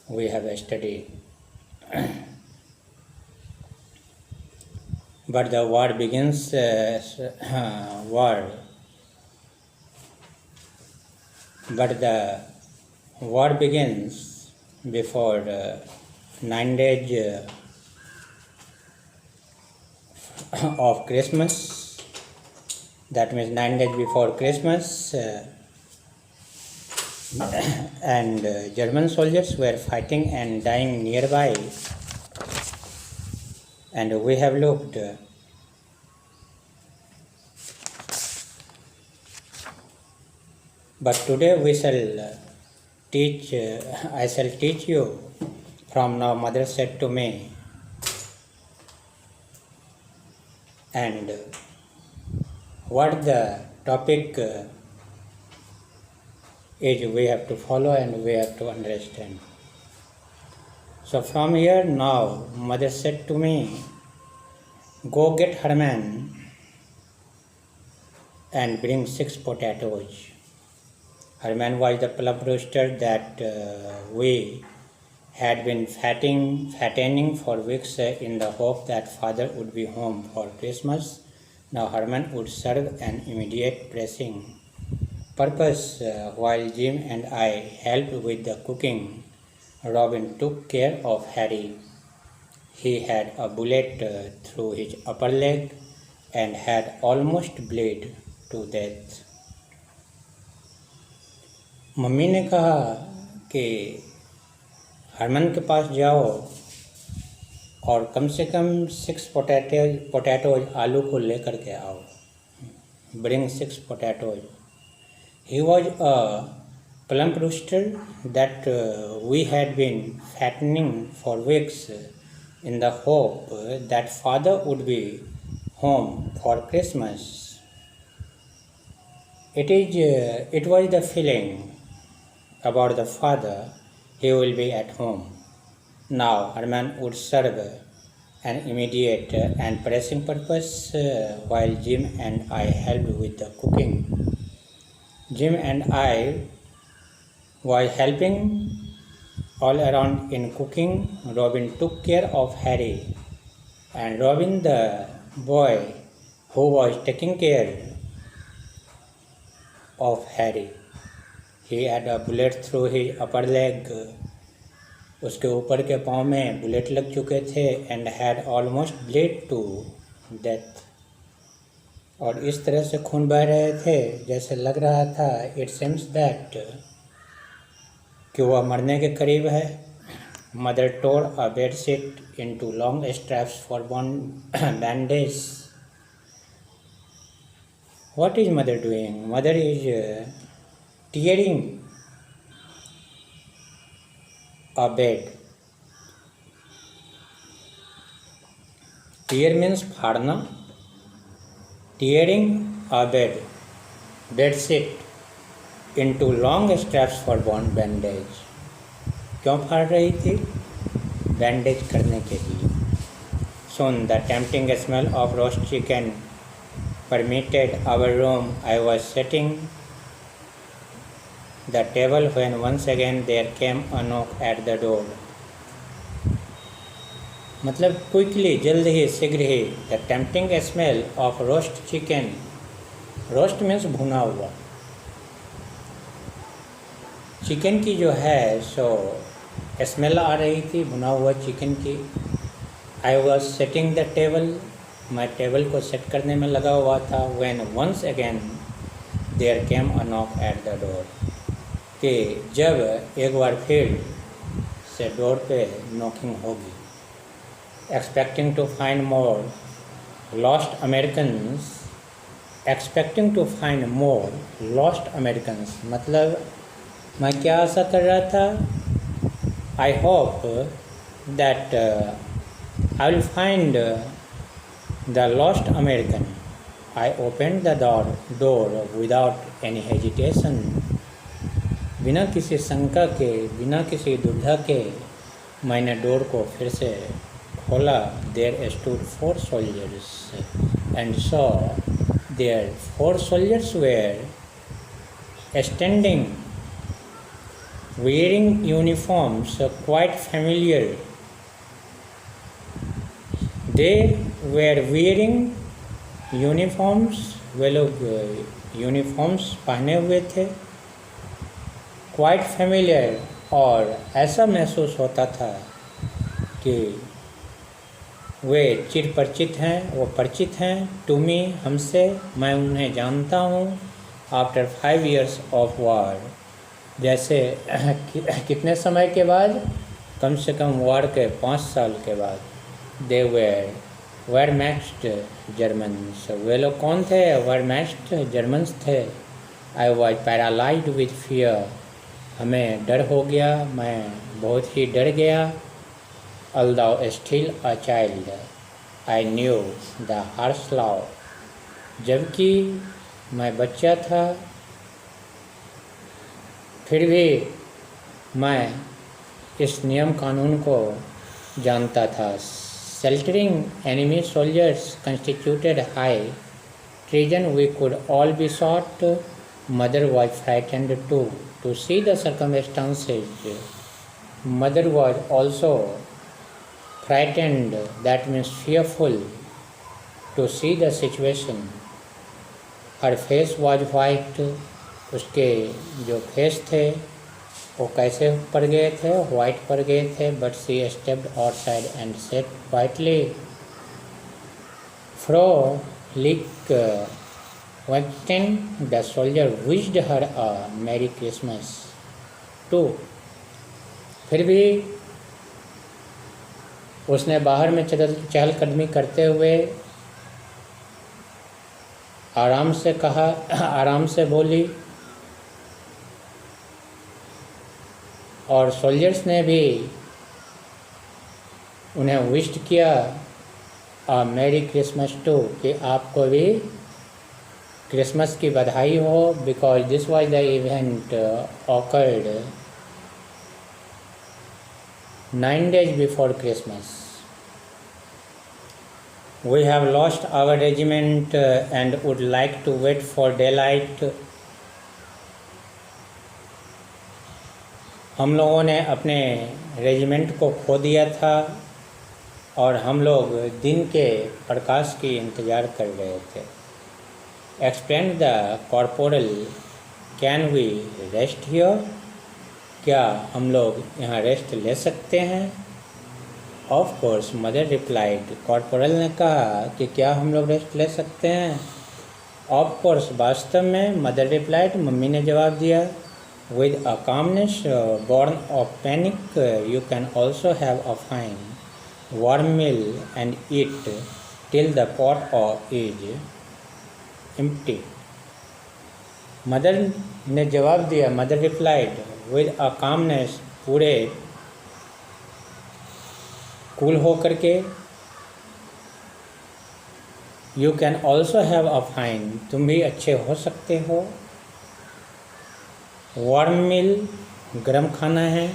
we have studied. But the war begins But the war begins before 9 days of Christmas. That means 9 days before Christmas, and German soldiers were fighting and dying nearby. And we have looked but today we shall teach, I shall teach you from now mother said to me, and what the topic is we have to follow and we have to understand. So from here now mother said to me, go get Herman and bring 6 potatoes. Herman was the plump rooster that we had been fattening for weeks in the hope that father would be home for Christmas. Now Herman would serve an immediate pressing purpose. While Jim and I helped with the cooking, Robin took care of Harry. He had a bullet through his upper leg and had almost bled to death. Mummy ने कहा कि हरमन के पास जाओ और कम से कम 6 potatoes आलू को लेकर के आओ. Bring 6 potatoes. He was a plump rooster that we had been fattening for weeks in the hope that father would be home for Christmas. It was the feeling about the father, he will be at home. Now Herman would serve an immediate and pressing purpose while Jim and I helped with the cooking. Jim and I was helping all around in cooking. Robin took care of Harry, and Robin, the boy who was taking care of Harry, he had a bullet through his upper leg. उसके ऊपर के पाँव में bullet लग चुके थे and had almost bled to death. और इस तरह से खून बह रहे थे जैसे लग रहा था it seems that कि वह मरने के करीब है. Mother tore a bed sheet into long straps for bandages. What is mother doing? Mother is tearing a bed. Tear means फाड़ना. Tearing a bed sheet into long straps for bandage. क्यों फाड़ रही थी? बैंडेज करने के लिए. Soon the tempting smell of roast chicken permeated our room. I was setting the table when once again there came a knock at the door. मतलब quickly, जल्द ही, शीघ्र ही, the tempting smell of roast chicken. Roast means भुना हुआ. Chicken की जो है सो स्मेल आ रही थी भुना हुआ चिकन की. I was setting the table. मैं टेबल को सेट करने में लगा हुआ था. When once again there came a knock at the door. कि जब एक बार फिर से डोर पे नॉकिंग होगी. Expecting to find more lost Americans. Expecting to find more lost Americans. मतलब मैं क्या आशा कर रहा था? I hope that I will find the lost American. I opened the door without any hesitation. बिना किसी शंका के, बिना किसी दुविधा के मैंने डोर को फिर से खोला. There stood 4 soldiers, and saw there 4 soldiers were standing wearing uniforms quite familiar. They were wearing uniforms, वे लोग यूनिफॉर्म्स पहने हुए थे, क्वाइट फेमिलियर, और ऐसा महसूस होता था कि वे चिर परिचित हैं, वो परिचित हैं, टू मी, हमसे, मैं उन्हें जानता हूँ, आफ्टर 5 years ऑफ वॉर, जैसे कितने समय के बाद, कम से कम वॉर के 5 साल के बाद। दे वेयरमैक्स्ट जर्मन्स, वे लोग कौन थे? वेयरमैक्स्ट जर्मन्स थे। I was paralysed with fear, हमें डर हो गया, मैं बहुत ही डर गया। Although still a child I knew the harsh law, जबकि मैं बच्चा था फिर भी मैं इस नियम कानून को जानता था। Sheltering enemy soldiers constituted high treason, we could all be shot. Mother was frightened too, to see the circumstances. Mother was also frightened, that means fearful, to see the situation. Her face was white, उसके जो face थे वो कैसे पड़ गए थे? White पड़ गए थे। But she stepped outside and said quietly, फ्रो लिक वैक्टिन the soldier wished her a merry Christmas too. फिर भी उसने बाहर में चहलकदमी करते हुए आराम से कहा, आराम से बोली, और सोल्जर्स ने भी उन्हें विश किया आ मैरी क्रिसमस टू, कि आपको भी क्रिसमस की बधाई हो, because this was the event awkward 9 days before Christmas. We have lost our regiment and would like to wait for daylight. हम लोगों ने अपने रेजिमेंट को खो दिया था और हम लोग दिन के प्रकाश की इंतज़ार कर रहे थे। Explain the corporal, can we rest here, क्या हम लोग यहाँ रेस्ट ले सकते हैं? Of course, mother replied, corporal ने कहा कि क्या हम लोग रेस्ट ले सकते हैं? ऑफ कोर्स, वास्तव में, मदर रिप्लाइड, मम्मी ने जवाब दिया। With a calmness born of panic, you can also have a fine warm meal and eat till the pot is empty. Mother ने जवाब दिया, mother replied, with a calmness, पूरे cool हो करके, you can also have a fine, तुम भी अच्छे हो सकते हो। वार्म मील, गर्म खाना है,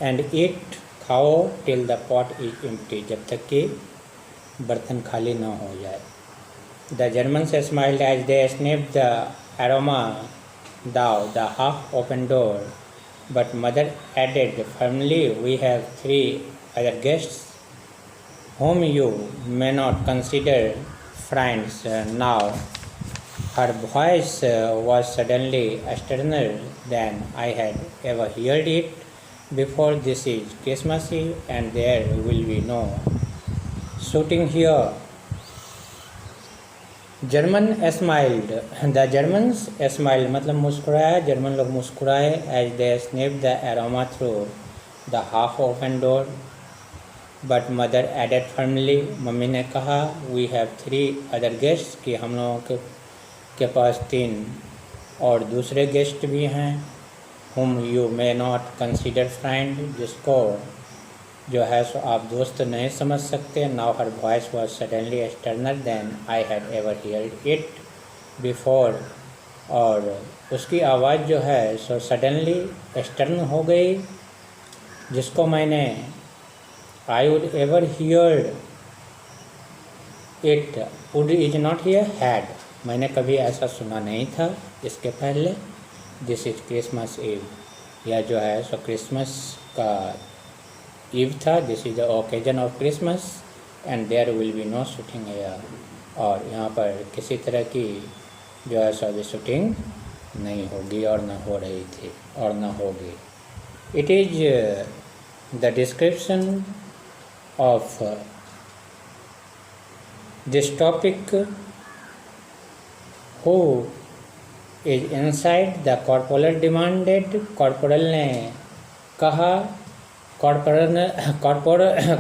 एंड ईट, खाओ, till the pot is empty, जब तक कि बर्तन खाली ना हो जाए। The Germans smiled as they sniffed the aroma through the half open door, but mother added firmly, we have 3 other guests whom you may not consider friends now. Her voice was suddenly sterner than I had ever heard it before. This is Christmas Eve and there will be no shooting here. German smiled. The Germans smiled, मतलब मुस्कुराया, German लोग मुस्कुराए, as they sniffed the aroma through the half open door. But mother added firmly, mummy ने कहा, we have 3 other guests, कि हम लोगों के पास 3 और दूसरे गेस्ट भी हैं, whom you may not consider friend, जिसको जो है सो आप दोस्त नहीं समझ सकते। Now her voice was suddenly sterner than I had ever heard it before, और उसकी आवाज़ जो है सो सडनली स्टर्न हो गई, जिसको मैंने I would ever heard it, would is not here, had, मैंने कभी ऐसा सुना नहीं था इसके पहले। दिस इज क्रिसमस ईव, यह जो है सो क्रिसमस का ईव था. This is the occasion of Christmas and there will be no shooting here. और यहाँ पर किसी तरह की जो है सो अभी शूटिंग नहीं होगी और ना हो रही थी और ना होगी. It is the description of this topic who is inside the corporal demanded. Corporal ने कहा,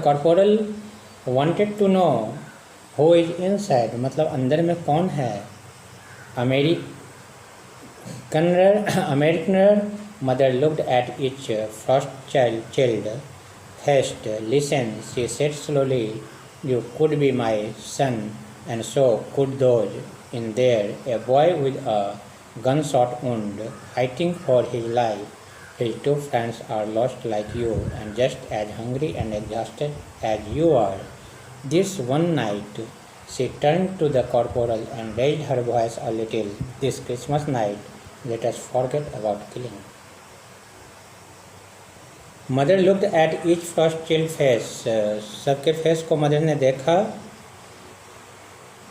corporal wanted to know who is inside, मतलब अंदर में कौन है. American mother looked at each first child first, listen, she said slowly, you could be my son, and so could those in there. A boy with a gunshot wound, fighting for his life. His two friends are lost like you, and just as hungry and exhausted as you are. This one night, she turned to the corporal and raised her voice a little. This Christmas night, let us forget about killing. Mother looked at each first chilled face. सबके face को mother ने देखा.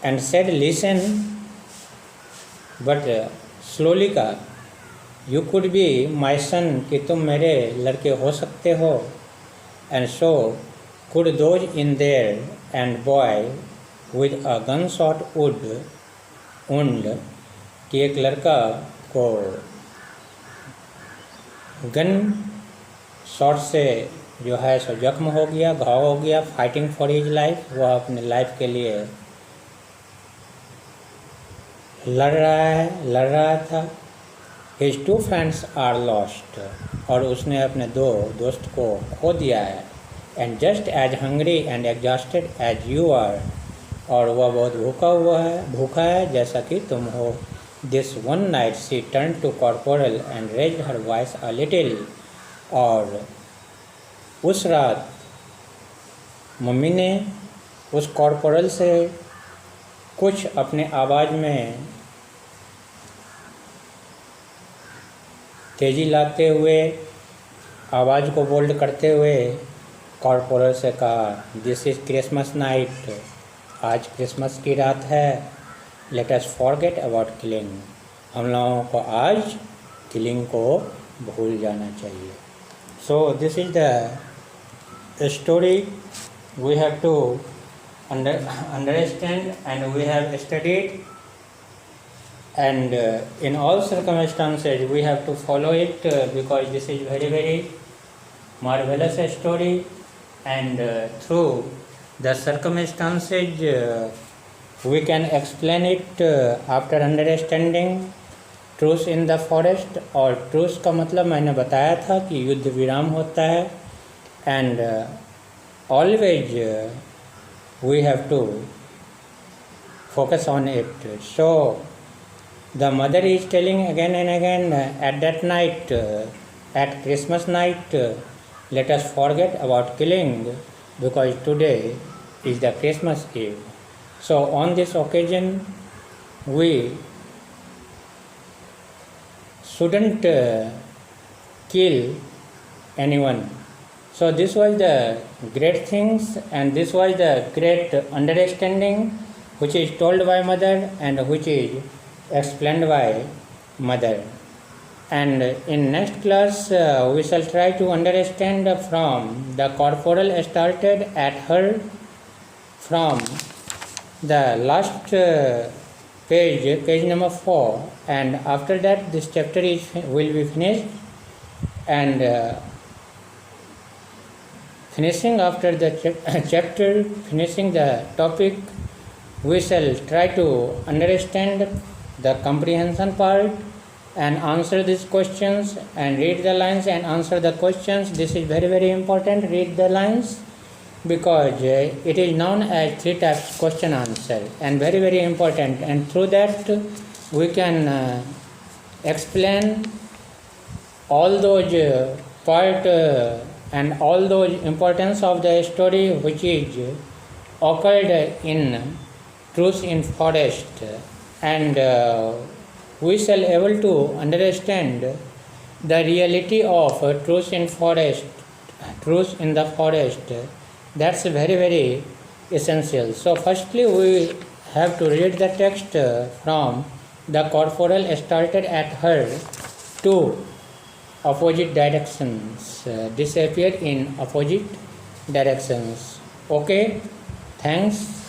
And said listen, but slowly का, you could be my सन, कि तुम मेरे लड़के हो सकते हो. And so could those in their, and boy with a gun shot wound, कि एक लड़का को गन शॉट से जो है सो जख्म हो गया, घाव हो गया. फाइटिंग फॉर हिज लाइफ, वह अपने लाइफ के लिए लड़ रहा था. His two friends are lost, और उसने अपने दो दोस्त को खो दिया है. And just as hungry and exhausted as you are, और वह बहुत भूखा है जैसा कि तुम हो. This one night she turn to corporal and raised her voice a little. और उस रात मम्मी ने उस कॉर्पोरल से कुछ अपने आवाज़ में तेज़ी लाते हुए, आवाज़ को बोल्ड करते हुए कॉर्पोरल से कहा, दिस इज़ क्रिसमस नाइट, आज क्रिसमस की रात है. Late us forget about killing, हम लोगों को आज किलिंग को भूल जाना चाहिए. So this is the story we have to understand and we have studied, and in all circumstances we have to follow it because this is very very marvelous story, and through the circumstances we can explain it after understanding. Truce in the forest, और truce का मतलब मैंने बताया था कि युद्ध विराम होता है. And always we have to focus on it. So the mother is telling again and again at that night, at Christmas night, let us forget about killing because today is the Christmas eve. So on this occasion we shouldn't kill anyone. So this was the great things, and this was the great understanding which is told by mother and which is explained by mother. And in next class we shall try to understand from the corporal started at her from the last page number 4, and after that this chapter will be finished, and finishing after the chapter, finishing the topic, we shall try to understand the comprehension part and answer these questions and read the lines and answer the questions. This is very very important, read the lines, because it is known as 3 types question answer, and very very important, and through that we can explain all those part and all those importance of the story which is occurred in Truth in Forest, and we shall able to understand the reality of truth in the forest, that's very essential. So firstly we have to read the text from the corporal started at her two opposite directions, disappear in opposite directions. Okay, thanks.